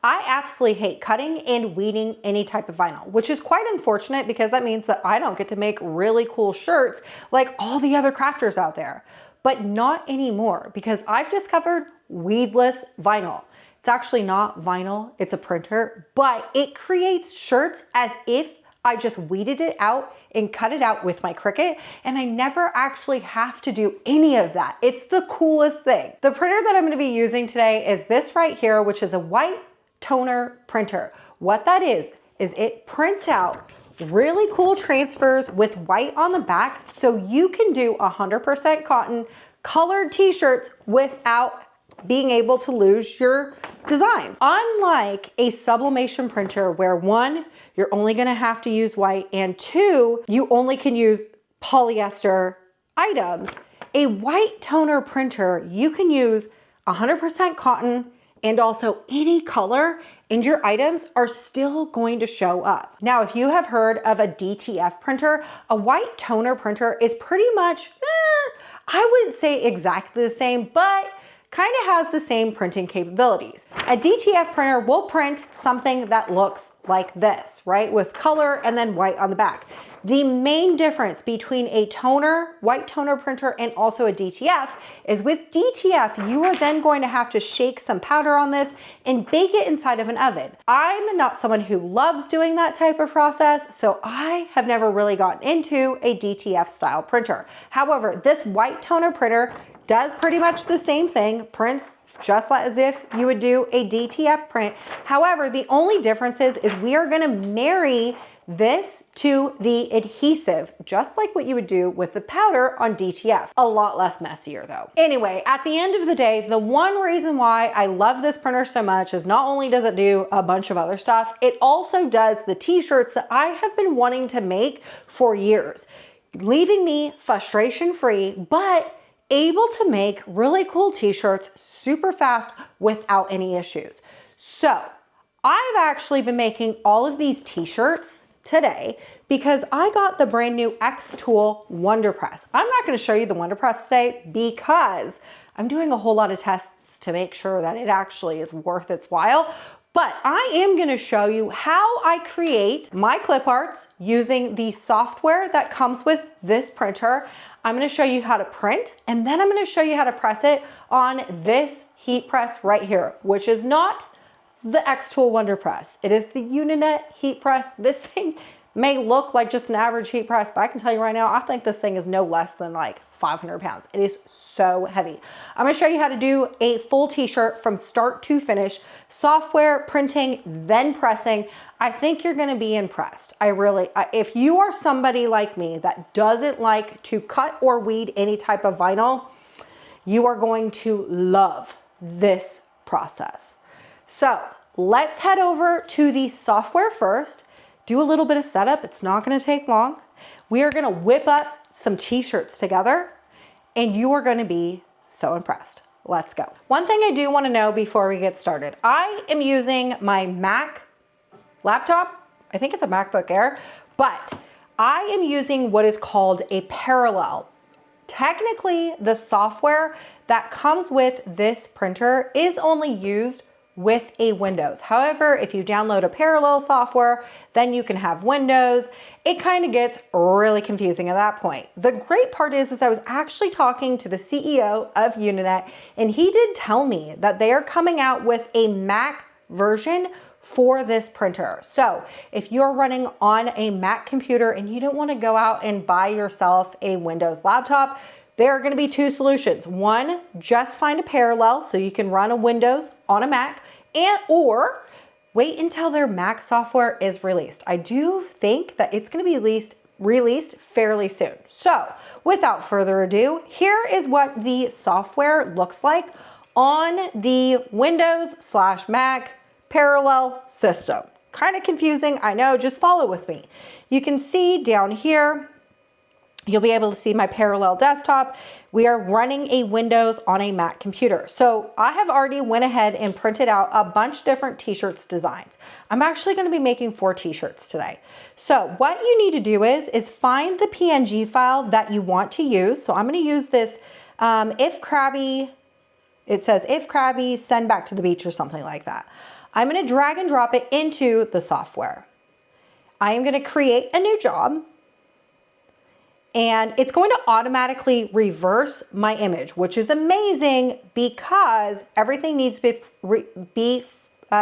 I absolutely hate cutting and weeding any type of vinyl, which is quite unfortunate because that means that I don't get to make really cool shirts like all the other crafters out there. But not anymore, because I've discovered weedless vinyl. It's actually not vinyl, it's a printer, but it creates shirts as if I just weeded it out and cut it out with my Cricut, and I never actually have to do any of that. It's the coolest thing. The printer that I'm gonna be using today is this right here, which is a white toner printer. What that is it prints out really cool transfers with white on the back, so you can do 100% cotton colored t-shirts without being able to lose your designs. Unlike a sublimation printer where one, you're only gonna have to use white, and two, you only can use polyester items, a white toner printer, you can use 100% cotton and also any color, and your items are still going to show up. Now, if you have heard of a DTF printer, a white toner printer is pretty much, I wouldn't say exactly the same, but kind of has the same printing capabilities. A DTF printer will print something that looks like this, right? With color and then white on the back. The main difference between a toner, white toner printer and also a DTF is with DTF, you are then going to have to shake some powder on this and bake it inside of an oven. I'm not someone who loves doing that type of process, so I have never really gotten into a DTF style printer. However, this white toner printer does pretty much the same thing, prints just as if you would do a DTF print. However, the only difference is we are gonna marry this to the adhesive, just like what you would do with the powder on DTF. A lot less messier though. Anyway, at the end of the day, the one reason why I love this printer so much is not only does it do a bunch of other stuff, it also does the t-shirts that I have been wanting to make for years, leaving me frustration-free, but able to make really cool t-shirts super fast without any issues. So I've actually been making all of these t-shirts today because I got the brand new X-Tool Wonder Press. I'm not going to show you the Wonder Press today because I'm doing a whole lot of tests to make sure that it actually is worth its while. But I am going to show you how I create my clip arts using the software that comes with this printer. I'm going to show you how to print, and then I'm going to show you how to press it on this heat press right here, which is not the X-Tool Wonder Press. It is the Uninet heat press. This thing may look like just an average heat press, but I can tell you right now, I think this thing is no less than like 500 pounds. It is so heavy. I'm gonna show you how to do a full t-shirt from start to finish, software, printing, then pressing. I think you're gonna be impressed. If you are somebody like me that doesn't like to cut or weed any type of vinyl, you are going to love this process. So let's head over to the software first, do a little bit of setup. It's not gonna take long. We are gonna whip up some t-shirts together and you are gonna be so impressed. Let's go. One thing I do wanna know before we get started, I am using my Mac laptop. I think it's a MacBook Air, but I am using what is called a parallel. Technically, the software that comes with this printer is only used with a Windows. However, if you download a parallel software, then you can have Windows. It kind of gets really confusing at that point. The great part is I was actually talking to the CEO of Uninet, and he did tell me that they are coming out with a Mac version for this printer. So if you're running on a Mac computer and you don't want to go out and buy yourself a Windows laptop, there are going to be two solutions. One, just find a parallel so you can run a Windows on a Mac, or wait until their Mac software is released. I do think that it's going to be released fairly soon. So without further ado, here is what the software looks like on the Windows/Mac parallel system. Kind of confusing, I know, just follow with me. You can see down here, you'll be able to see my parallel desktop. We are running a Windows on a Mac computer. So I have already went ahead and printed out a bunch of different t-shirts designs. I'm actually gonna be making 4 t-shirts today. So what you need to do is find the PNG file that you want to use. So I'm gonna use this if Crabby, it says if Crabby, send back to the beach or something like that. I'm gonna drag and drop it into the software. I am gonna create a new job, and it's going to automatically reverse my image, which is amazing because everything needs to be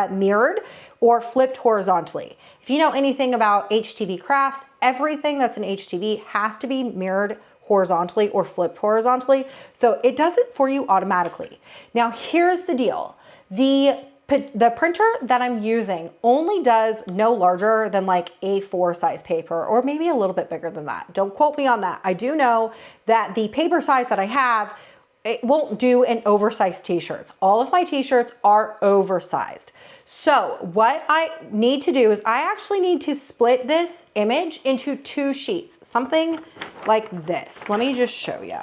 mirrored or flipped horizontally. If you know anything about HTV crafts, everything that's in HTV has to be mirrored horizontally or flipped horizontally. So it does it for you automatically. Now here's the deal. The printer that I'm using only does no larger than like A4 size paper, or maybe a little bit bigger than that. Don't quote me on that. I do know that the paper size that I have, it won't do in oversized t-shirts. All of my t-shirts are oversized. So what I need to do is I actually need to split this image into 2 sheets, something like this. Let me just show you.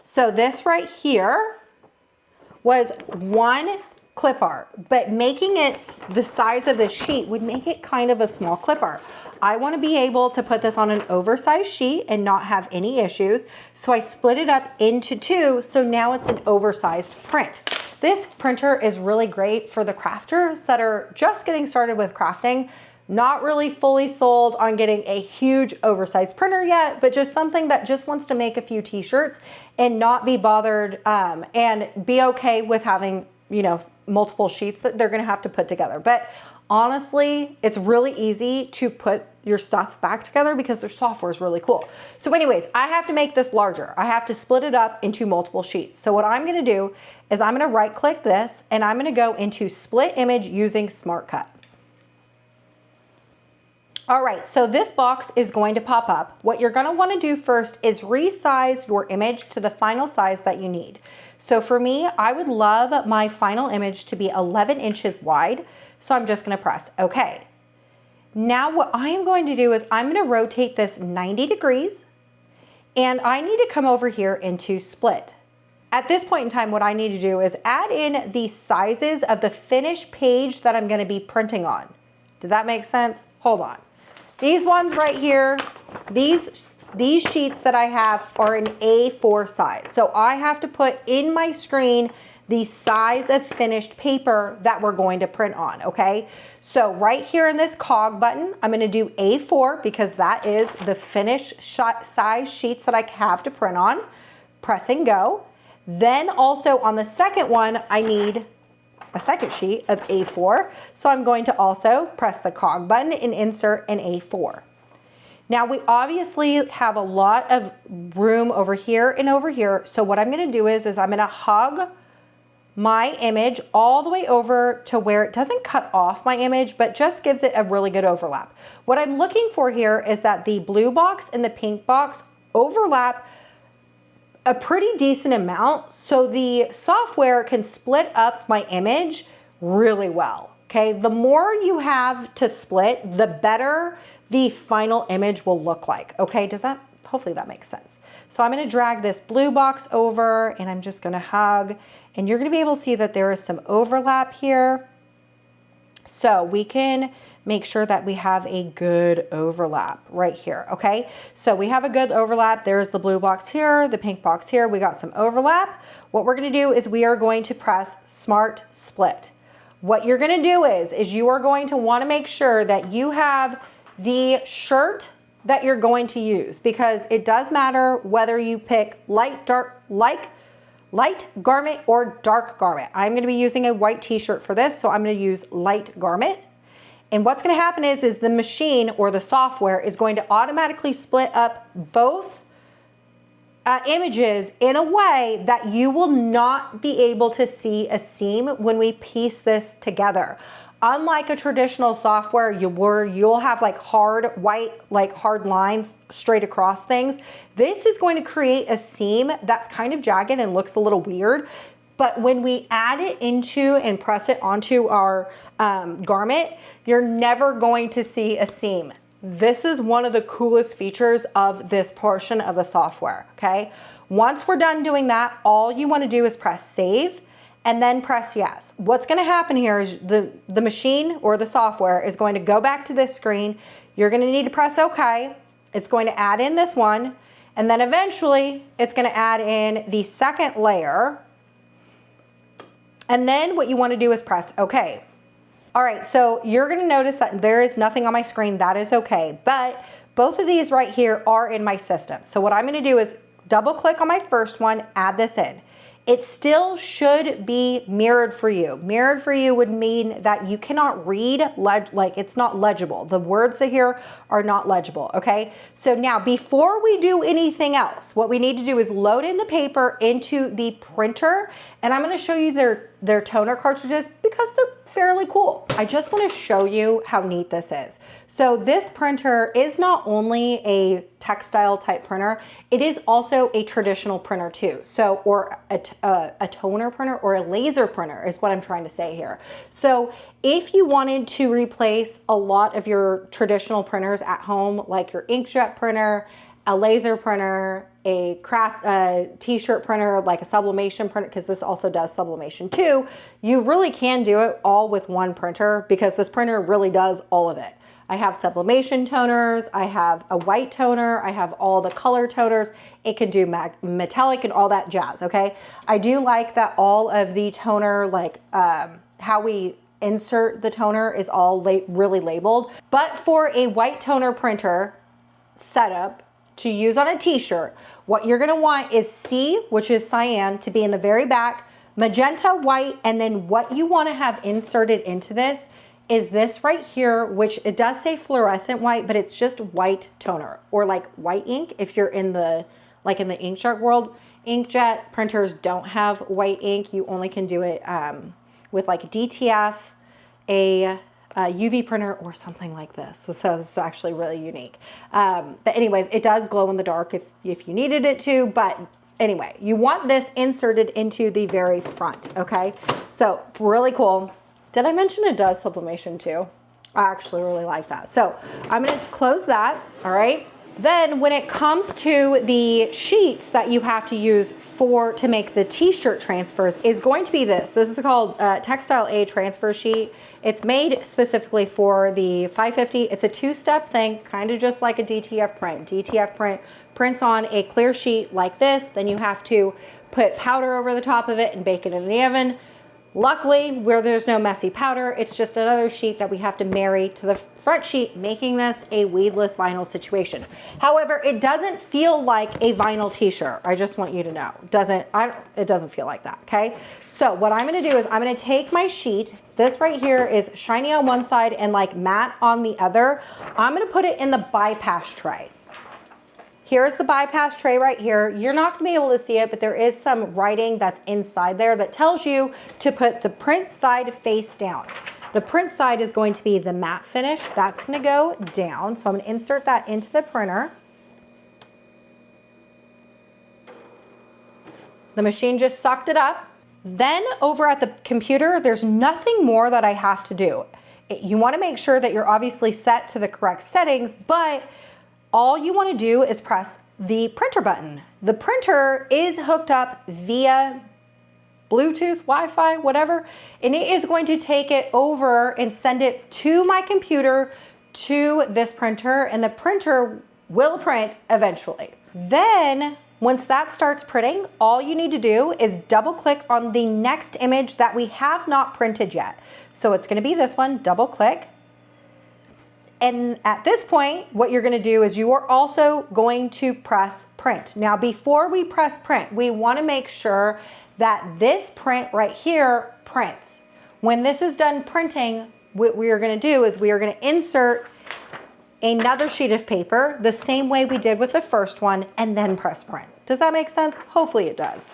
So this right here was 1 clip art, but making it the size of this sheet would make it kind of a small clip art. I want to be able to put this on an oversized sheet and not have any issues. So I split it up into 2. So now it's an oversized print. This printer is really great for the crafters that are just getting started with crafting, not really fully sold on getting a huge oversized printer yet, but just something that just wants to make a few t-shirts and not be bothered and be okay with having, you know, multiple sheets that they're gonna have to put together. But honestly, it's really easy to put your stuff back together because their software is really cool. So anyways, I have to make this larger. I have to split it up into multiple sheets. So what I'm gonna do is I'm gonna right click this and I'm gonna go into split image using Smart Cut. All right, so this box is going to pop up. What you're gonna wanna do first is resize your image to the final size that you need. So for me, I would love my final image to be 11 inches wide. So I'm just gonna press okay. Now what I am going to do is I'm gonna rotate this 90 degrees and I need to come over here into split. At this point in time, what I need to do is add in the sizes of the finished page that I'm gonna be printing on. Did that make sense? Hold on. These ones right here, these sheets that I have are an A4 size. So I have to put in my screen the size of finished paper that we're going to print on, okay? So right here in this cog button, I'm gonna do A4 because that is the finished size sheets that I have to print on. Press and go. Then also on the second one, I need a second sheet of A4. So I'm going to also press the cog button and insert an A4. Now we obviously have a lot of room over here and over here. So what I'm gonna do is I'm gonna hug my image all the way over to where it doesn't cut off my image, but just gives it a really good overlap. What I'm looking for here is that the blue box and the pink box overlap a pretty decent amount, so the software can split up my image really well, okay? The more you have to split, the better the final image will look like, okay? Hopefully that makes sense. So I'm gonna drag this blue box over and I'm just gonna hug, and you're gonna be able to see that there is some overlap here. So we can make sure that we have a good overlap right here, okay? So we have a good overlap. There's the blue box here, the pink box here. We got some overlap. What we're gonna do is we are going to press Smart Split. What you're gonna do is you are going to wanna make sure that you have the shirt that you're going to use, because it does matter whether you pick light garment or dark garment. I'm gonna be using a white t-shirt for this, so I'm gonna use light garment. And what's gonna happen is the machine or the software is going to automatically split up both images in a way that you will not be able to see a seam when we piece this together. Unlike a traditional software you'll have like hard white, like hard lines straight across things, this is going to create a seam that's kind of jagged and looks a little weird. But when we add it into and press it onto our garment, you're never going to see a seam. This is one of the coolest features of this portion of the software, okay? Once we're done doing that, all you wanna do is press save and then press yes. What's gonna happen here is the machine or the software is going to go back to this screen. You're gonna need to press okay. It's going to add in this one, and then eventually it's gonna add in the second layer. And then what you want to do is press OK. All right, so you're going to notice that there is nothing on my screen. That is okay. But both of these right here are in my system. So what I'm going to do is double click on my first one, add this in. It still should be mirrored for you. Mirrored for you would mean that you cannot read, like it's not legible. The words that here are not legible, okay? So now before we do anything else, what we need to do is load in the paper into the printer, and I'm gonna show you their toner cartridges because they're fairly cool. I just want to show you how neat this is. So this printer is not only a textile type printer, it is also a traditional printer too. So, or a toner printer or a laser printer is what I'm trying to say here. So if you wanted to replace a lot of your traditional printers at home, like your inkjet printer, a laser printer, a craft t-shirt printer, like a sublimation printer, because this also does sublimation too, you really can do it all with one printer because this printer really does all of it. I have sublimation toners, I have a white toner, I have all the color toners. It can do metallic and all that jazz, okay? I do like that all of the toner, like how we insert the toner is all really labeled. But for a white toner printer setup, to use on a t-shirt, what you're gonna want is C, which is cyan, to be in the very back, magenta, white, and then what you wanna have inserted into this is this right here, which it does say fluorescent white, but it's just white toner or like white ink if you're in the, like in the inkjet world. Inkjet printers don't have white ink. You only can do it with like DTF, a UV printer or something like this. So this is actually really unique. But anyways, it does glow in the dark if you needed it to, but anyway, you want this inserted into the very front, okay? So really cool. Did I mention it does sublimation too? I actually really like that. So I'm gonna close that, all right? Then when it comes to the sheets that you have to use to make the t-shirt transfers is going to be this. This is called Textile A transfer sheet. It's made specifically for the 550. It's a two-step thing, kind of just like a DTF print. DTF print prints on a clear sheet like this. Then you have to put powder over the top of it and bake it in the oven. Luckily, where there's no messy powder, it's just another sheet that we have to marry to the front sheet, making this a weedless vinyl situation. However, it doesn't feel like a vinyl t-shirt. I just want you to know. It doesn't feel like that, okay? So what I'm gonna do is I'm gonna take my sheet. This right here is shiny on one side and like matte on the other. I'm gonna put it in the bypass tray. Here's the bypass tray right here. You're not gonna be able to see it, but there is some writing that's inside there that tells you to put the print side face down. The print side is going to be the matte finish. That's gonna go down. So I'm gonna insert that into the printer. The machine just sucked it up. Then over at the computer, there's nothing more that I have to do. You wanna make sure that you're obviously set to the correct settings, but all you want to do is press the printer button. The printer is hooked up via Bluetooth, Wi-Fi, whatever, and it is going to take it over and send it to my computer to this printer, and the printer will print eventually. Then, once that starts printing, all you need to do is double click on the next image that we have not printed yet. So it's going to be this one, double click. And at this point, what you're gonna do is you are also going to press print. Now, before we press print, we wanna make sure that this print right here prints. When this is done printing, what we are gonna do is we are gonna insert another sheet of paper the same way we did with the first one and then press print. Does that make sense? Hopefully it does.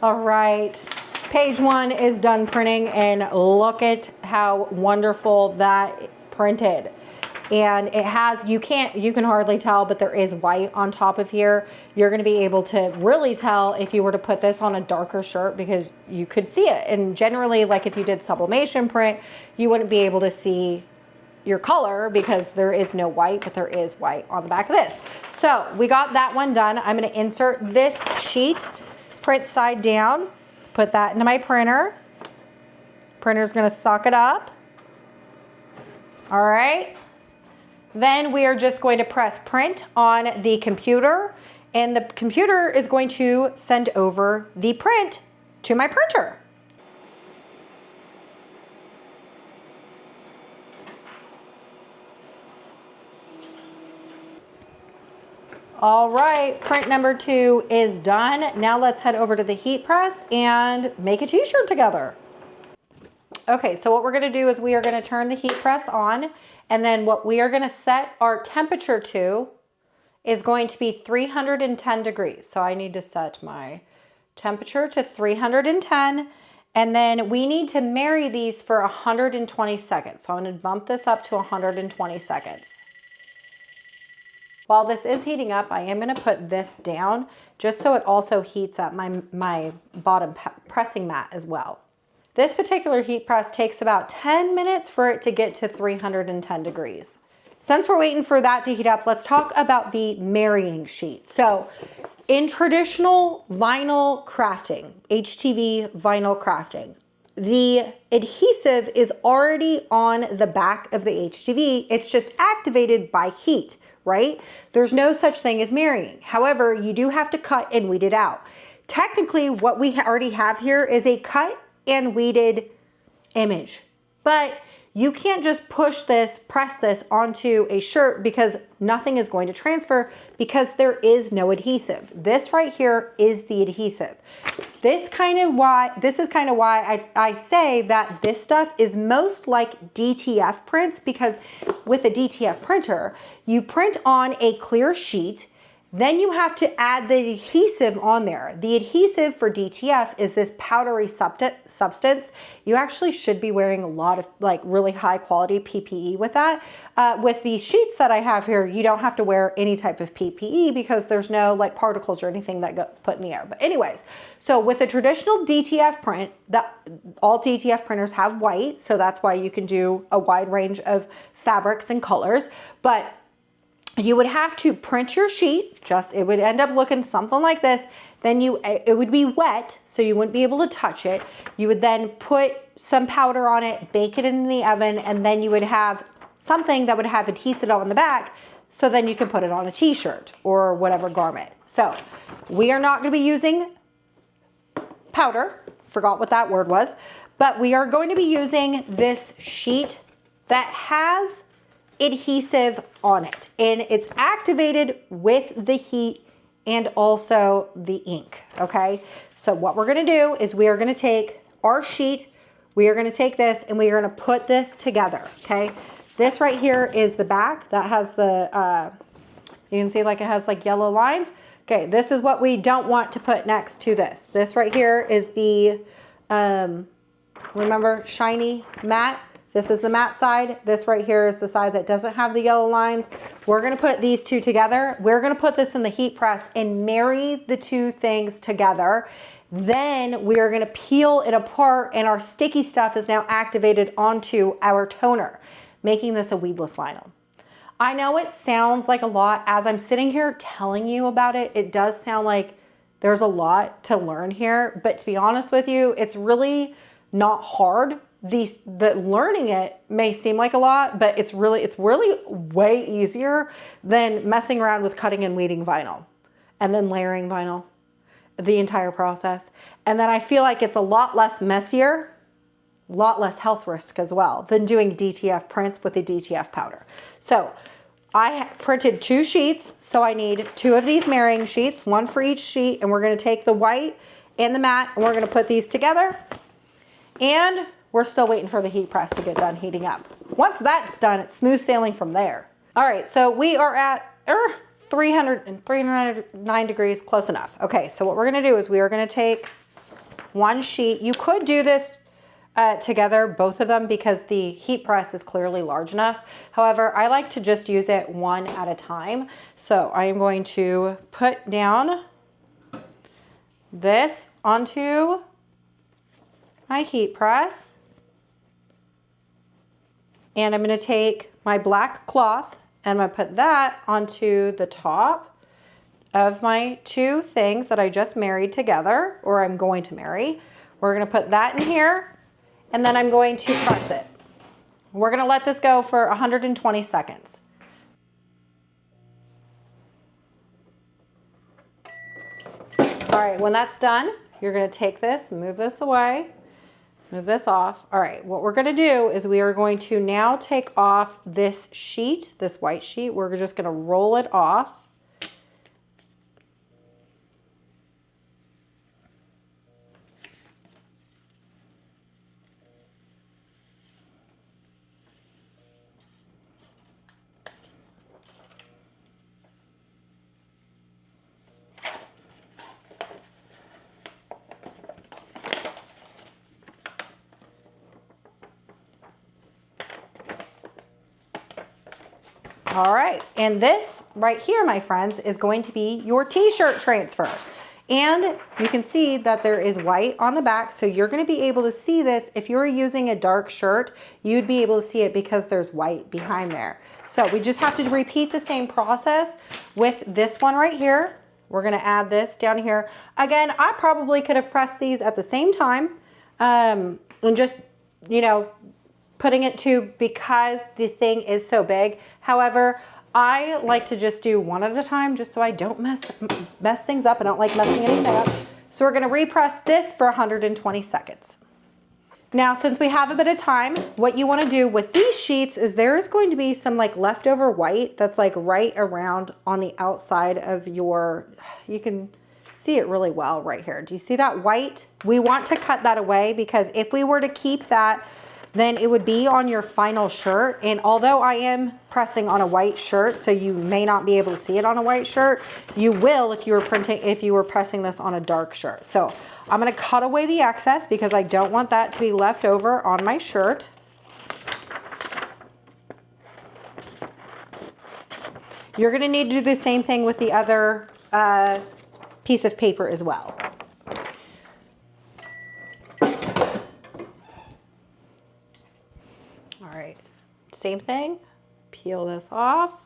All right, page one is done printing, and look at how wonderful that printed. And it has, you can hardly tell, but there is white on top of here. You're gonna be able to really tell if you were to put this on a darker shirt because you could see it. And generally, like if you did sublimation print, you wouldn't be able to see your color because there is no white, but there is white on the back of this. So we got that one done. I'm gonna insert this sheet, print side down, put that into my printer. Printer's gonna suck it up. All right. Then we are just going to press print on the computer, and the computer is going to send over the print to my printer. All right, print number 2 is done. Now let's head over to the heat press and make a t-shirt together. Okay, so what we're gonna do is we are gonna turn the heat press on, and then what we are gonna set our temperature to is going to be 310 degrees. So I need to set my temperature to 310, and then we need to marry these for 120 seconds. So I'm gonna bump this up to 120 seconds. While this is heating up, I am gonna put this down just so it also heats up my bottom pressing mat as well. This particular heat press takes about 10 minutes for it to get to 310 degrees. Since we're waiting for that to heat up, let's talk about the marrying sheet. So in traditional vinyl crafting, HTV vinyl crafting, the adhesive is already on the back of the HTV. It's just activated by heat, right? There's no such thing as marrying. However, you do have to cut and weed it out. Technically, what we already have here is a cut and weeded image, but you can't just press this onto a shirt because nothing is going to transfer because there is no adhesive. This right here is the adhesive. This is kind of why I say that this stuff is most like DTF prints, because with a DTF printer, you print on a clear sheet, then you have to add the adhesive on there. The adhesive for DTF is this powdery substance. You actually should be wearing a lot of like really high quality PPE with that. With these sheets that I have here, you don't have to wear any type of PPE because there's no like particles or anything that get put in the air. But anyways, so with a traditional DTF print, all DTF printers have white, so that's why you can do a wide range of fabrics and colors. But you would have to print your sheet, it would end up looking something like this. Then it would be wet, so you wouldn't be able to touch it. You would then put some powder on it, bake it in the oven, and then you would have something that would have adhesive on the back, so then you can put it on a t-shirt or whatever garment. So we are not gonna be using powder, forgot what that word was, but we are going to be using this sheet that has adhesive on it, and it's activated with the heat and also the ink. Okay, so what we're going to do is we are going to take our sheet, we are going to take this, and we are going to put this together. Okay, this right here is the back that has the you can see like it has like yellow lines. Okay, this is what we don't want to put next to this. This right here is the remember, shiny matte. This is the matte side. This right here is the side that doesn't have the yellow lines. We're gonna put these two together. We're gonna put this in the heat press and marry the two things together. Then we are gonna peel it apart, and our sticky stuff is now activated onto our toner, making this a weedless vinyl. I know it sounds like a lot. As I'm sitting here telling you about it, it does sound like there's a lot to learn here, but to be honest with you, it's really not hard. The learning it may seem like a lot, but it's really way easier than messing around with cutting and weeding vinyl and then layering vinyl, the entire process. And then I feel like it's a lot less messier, a lot less health risk as well than doing DTF prints with a DTF powder. So I printed 2 sheets, so I need 2 of these marrying sheets, 1 for each sheet, and we're gonna take the white and the matte, and we're gonna put these together, and we're still waiting for the heat press to get done heating up. Once that's done, it's smooth sailing from there. All right, so we are at 309 degrees, close enough. Okay, so what we're gonna do is we are gonna take 1 sheet. You could do this together, both of them, because the heat press is clearly large enough. However, I like to just use it one at a time. So I am going to put down this onto my heat press. And I'm going to take my black cloth and I'm going to put that onto the top of my 2 things that I just married together, or I'm going to marry. We're going to put that in here, and then I'm going to press it. We're going to let this go for 120 seconds. All right, when that's done, you're gonna take this, move this away, move this off. All right, what we're gonna do is we are going to now take off this sheet, this white sheet. We're just gonna roll it off. All right, and this right here, my friends, is going to be your t-shirt transfer. And you can see that there is white on the back, so you're gonna be able to see this. If you were using a dark shirt, you'd be able to see it because there's white behind there. So we just have to repeat the same process with this one right here. We're gonna add this down here. Again, I probably could have pressed these at the same time and just, you know, putting it to, because the thing is so big. However, I like to just do one at a time just so I don't mess things up. I don't like messing anything up. So we're gonna repress this for 120 seconds. Now, since we have a bit of time, what you wanna do with these sheets is there is going to be some like leftover white that's like right around on the outside of your, you can see it really well right here. Do you see that white? We want to cut that away because if we were to keep that, then it would be on your final shirt. And although I am pressing on a white shirt, so you may not be able to see it on a white shirt, you will if you were pressing this on a dark shirt. So I'm gonna cut away the excess because I don't want that to be left over on my shirt. You're gonna need to do the same thing with the other piece of paper as well. Same thing, peel this off.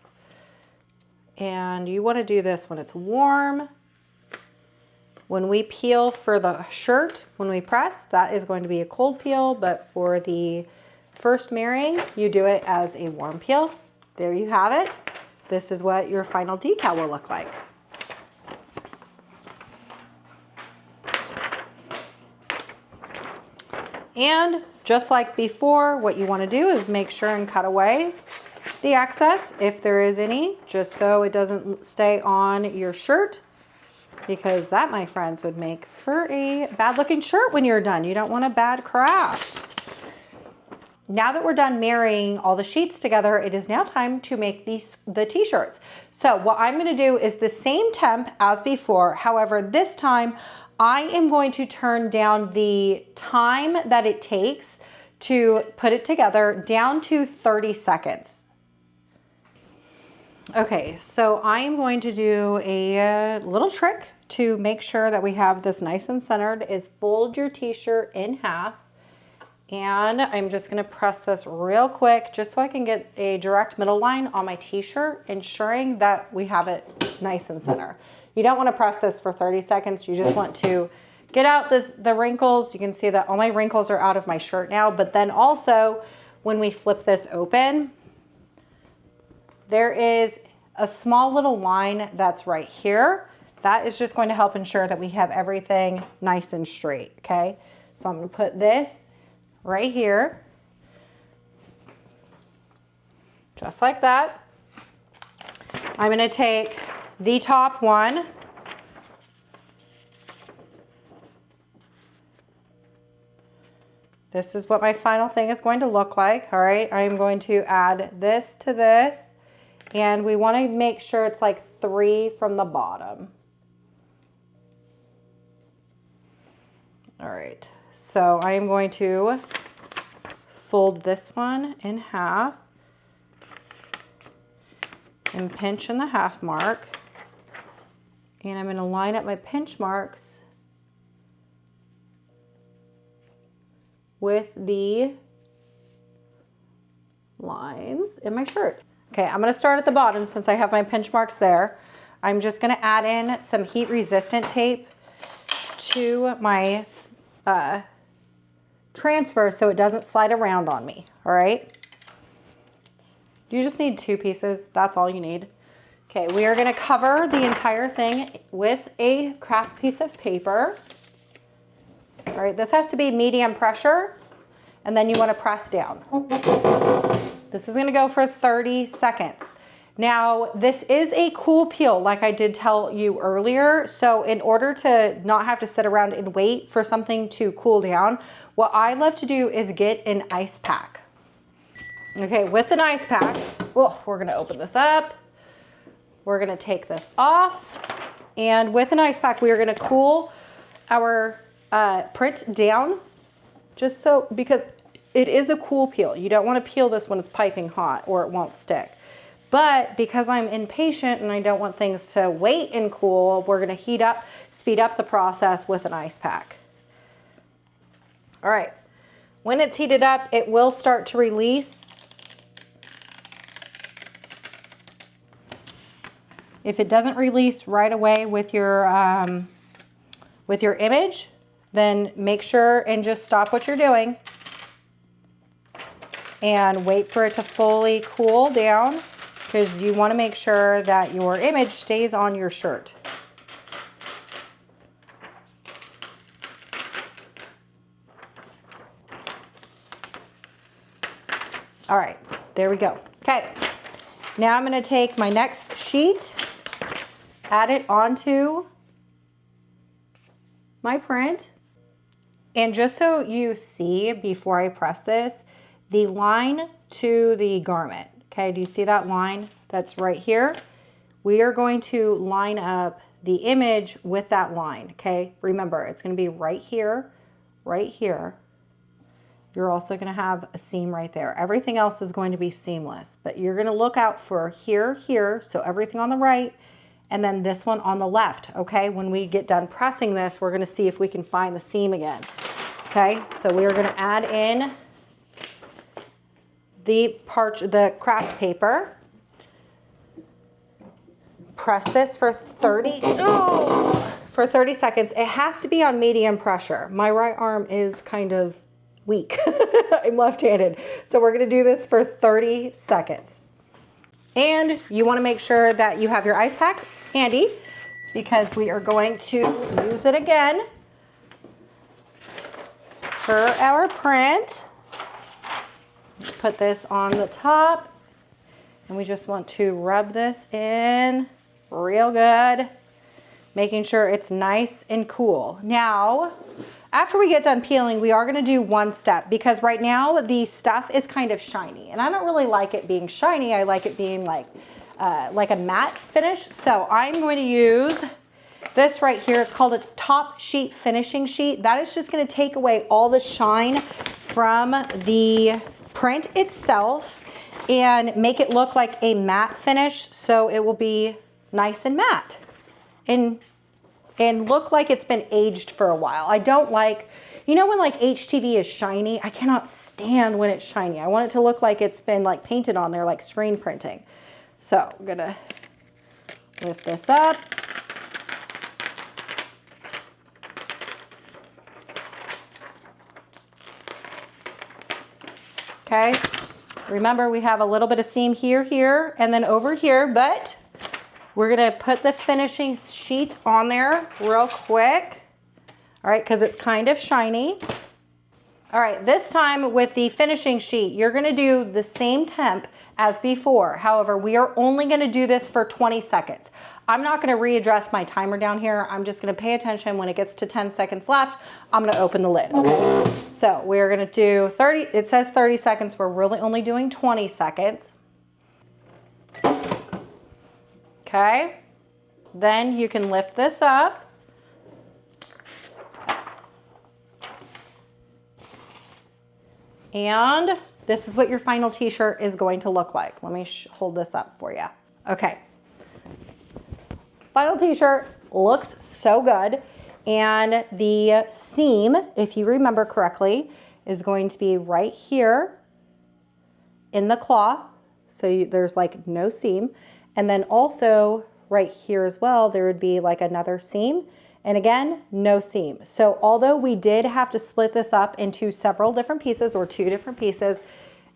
And you want to do this when it's warm. When we peel for the shirt, when we press, that is going to be a cold peel, but for the first marrying, you do it as a warm peel. There you have it. This is what your final decal will look like. And just like before, what you want to do is make sure and cut away the excess, if there is any, just so it doesn't stay on your shirt, because that, my friends, would make for a bad looking shirt when you're done. You don't want a bad craft. Now that we're done marrying all the sheets together, it is now time to make the t-shirts. So what I'm going to do is the same temp as before. However, this time I am going to turn down the time that it takes to put it together down to 30 seconds. Okay, so I am going to do a little trick to make sure that we have this nice and centered, is fold your t-shirt in half. And I'm just gonna press this real quick just so I can get a direct middle line on my t-shirt, ensuring that we have it nice and center. You don't wanna press this for 30 seconds. You just want to get out the wrinkles. You can see that all my wrinkles are out of my shirt now, but then also when we flip this open, there is a small little line that's right here. That is just going to help ensure that we have everything nice and straight, okay? So I'm gonna put this right here, just like that. I'm gonna take the top one, this is what my final thing is going to look like. All right, I'm going to add this to this, and we want to make sure it's like 3 from the bottom. All right, so I am going to fold this one in half and pinch in the half mark. And I'm going to line up my pinch marks with the lines in my shirt. Okay, I'm going to start at the bottom since I have my pinch marks there. I'm just going to add in some heat resistant tape to my transfer so it doesn't slide around on me, all right? You just need 2 pieces, that's all you need. Okay, we are gonna cover the entire thing with a craft piece of paper. All right, this has to be medium pressure, and then you wanna press down. This is gonna go for 30 seconds. Now, this is a cool peel, like I did tell you earlier. So in order to not have to sit around and wait for something to cool down, what I love to do is get an ice pack. Okay, with an ice pack, we're gonna open this up. We're gonna take this off. And with an ice pack, we are gonna cool our print down, just so, because it is a cool peel. You don't wanna peel this when it's piping hot or it won't stick. But because I'm impatient and I don't want things to wait and cool, we're gonna speed up the process with an ice pack. All right, when it's heated up, it will start to release. If it doesn't release right away with your image, then make sure and just stop what you're doing and wait for it to fully cool down, because you want to make sure that your image stays on your shirt. All right, there we go. Okay, now I'm going to take my next sheet, add it onto my print, and just so you see before I press this, the line to the garment. Okay, do you see that line that's right here? We are going to line up the image with that line, okay? Remember, it's gonna be right here, right here. You're also gonna have a seam right there. Everything else is going to be seamless, but you're gonna look out for here, here, so everything on the right, and then this one on the left, okay? When we get done pressing this, we're gonna see if we can find the seam again, okay? So we are gonna add in the craft paper. Press this for 30 seconds. It has to be on medium pressure. My right arm is kind of weak. I'm left-handed. So we're gonna do this for 30 seconds. And you wanna make sure that you have your ice pack handy, because we are going to use it again for our print. Put this on the top, and we just want to rub this in real good, making sure it's nice and cool. Now, after we get done peeling, we are gonna do one step, because right now the stuff is kind of shiny, and I don't really like it being shiny. I like it being like a matte finish. So I'm going to use this right here. It's called a top sheet finishing sheet. That is just gonna take away all the shine from the print itself and make it look like a matte finish, so it will be nice and matte and look like it's been aged for a while. I don't like, you know, when like HTV is shiny, I cannot stand when it's shiny. I want it to look like it's been like painted on there, like screen printing. So I'm gonna lift this up. Okay, remember we have a little bit of seam here, here, and then over here, but we're gonna put the finishing sheet on there real quick. All right, because it's kind of shiny. All right, this time with the finishing sheet, you're gonna do the same temp as before. However, we are only gonna do this for 20 seconds. I'm not gonna readjust my timer down here. I'm just gonna pay attention. When it gets to 10 seconds left, I'm gonna open the lid, okay? So we're gonna do 30, it says 30 seconds. We're really only doing 20 seconds. Okay, then you can lift this up. And this is what your final t-shirt is going to look like. Let me hold this up for you. Okay. Final t-shirt looks so good. And the seam, if you remember correctly, is going to be right here in the cloth. So there's like no seam. And then also right here as well, there would be like another seam. And again, no seam. So although we did have to split this up into several different pieces or 2 different pieces,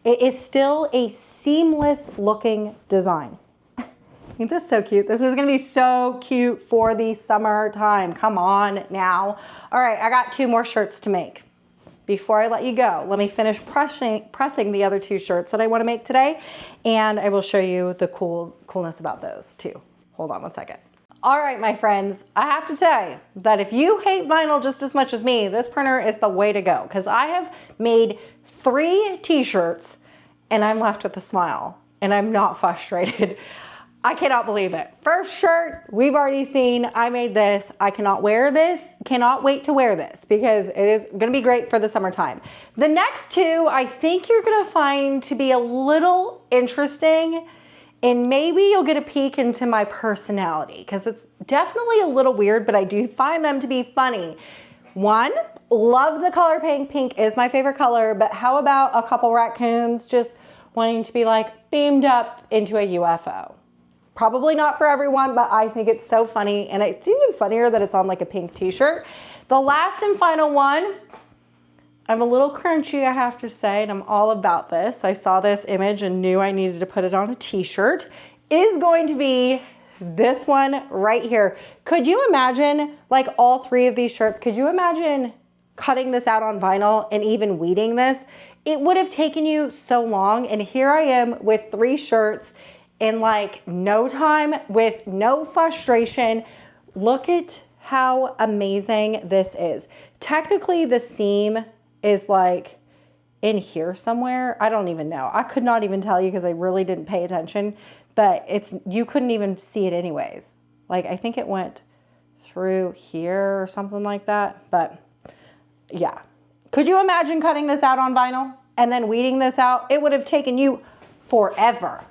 it is still a seamless looking design. Ain't this so cute? This is gonna be so cute for the summertime. Come on now. All right, I got 2 more shirts to make. Before I let you go, let me finish pressing the other 2 shirts that I wanna make today, and I will show you the coolness about those too. Hold on one second. All right, my friends, I have to tell you that if you hate vinyl just as much as me, this printer is the way to go, because I have made 3 t-shirts and I'm left with a smile and I'm not frustrated. I cannot believe it. First shirt, we've already seen. I made this. I cannot wear this. Cannot wait to wear this because it is gonna be great for the summertime. The next 2, I think you're gonna find to be a little interesting, and maybe you'll get a peek into my personality because it's definitely a little weird, but I do find them to be funny. 1, love the color pink. Pink is my favorite color, but how about a couple raccoons just wanting to be like beamed up into a UFO? Probably not for everyone, but I think it's so funny, and it's even funnier that it's on like a pink t-shirt. The last and final one, I'm a little crunchy, I have to say, and I'm all about this. I saw this image and knew I needed to put it on a t-shirt, is going to be this one right here. Could you imagine, like all 3 of these shirts, could you imagine cutting this out on vinyl and even weeding this? It would have taken you so long, and here I am with 3 shirts in like no time with no frustration. Look at how amazing this is. Technically the seam is like in here somewhere. I don't even know. I could not even tell you because I really didn't pay attention, but you couldn't even see it anyways. Like I think it went through here or something like that, but yeah. Could you imagine cutting this out on vinyl and then weeding this out? It would have taken you forever.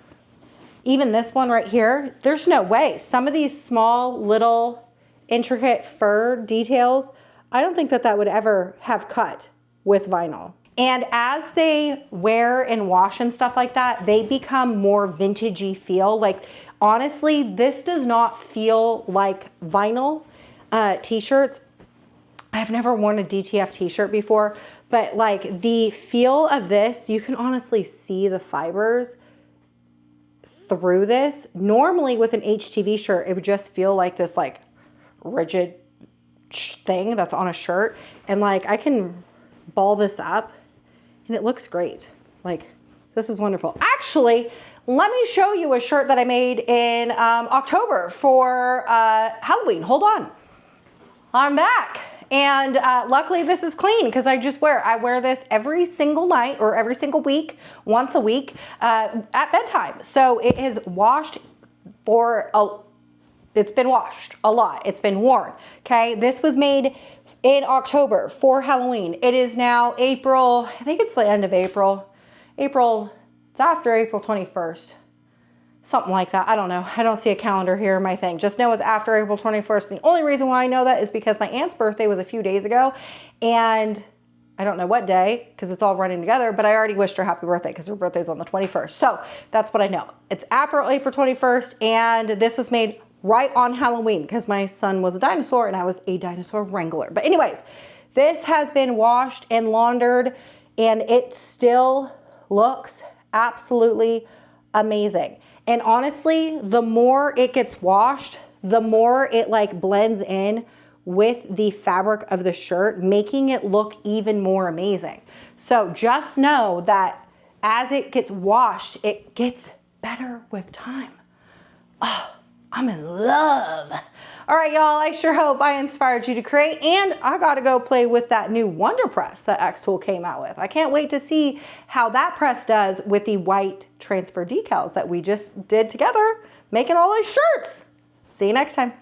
Even this one right here, there's no way. Some of these small, little, intricate fur details, I don't think that that would ever have cut with vinyl. And as they wear and wash and stuff like that, they become more vintagey feel. Like, honestly, this does not feel like vinyl t-shirts. I've never worn a DTF t-shirt before, but like the feel of this, you can honestly see the fibers through this. Normally with an HTV shirt, it would just feel like this like rigid thing that's on a shirt. And like I can ball this up and it looks great. Like this is wonderful. Actually, let me show you a shirt that I made in October for Halloween. Hold on. I'm back. And luckily this is clean because I wear this every single night or every single week, once a week at bedtime. So it is washed it's been washed a lot. It's been worn, okay? This was made in October for Halloween. It is now April, I think it's the end of April. It's after April 21st. Something like that. I don't know. I don't see a calendar here in my thing. Just know it's after April 21st. The only reason why I know that is because my aunt's birthday was a few days ago, and I don't know what day because it's all running together, but I already wished her happy birthday because her birthday's on the 21st. So that's what I know. It's after April 21st, and this was made right on Halloween because my son was a dinosaur and I was a dinosaur wrangler. But anyways, this has been washed and laundered, and it still looks absolutely amazing. And honestly, the more it gets washed, the more it like blends in with the fabric of the shirt, making it look even more amazing. So just know that as it gets washed, it gets better with time. Oh, I'm in love. All right, y'all, I sure hope I inspired you to create, and I gotta go play with that new Wonder Press that Xtool came out with. I can't wait to see how that press does with the white transfer decals that we just did together, making all these shirts. See you next time.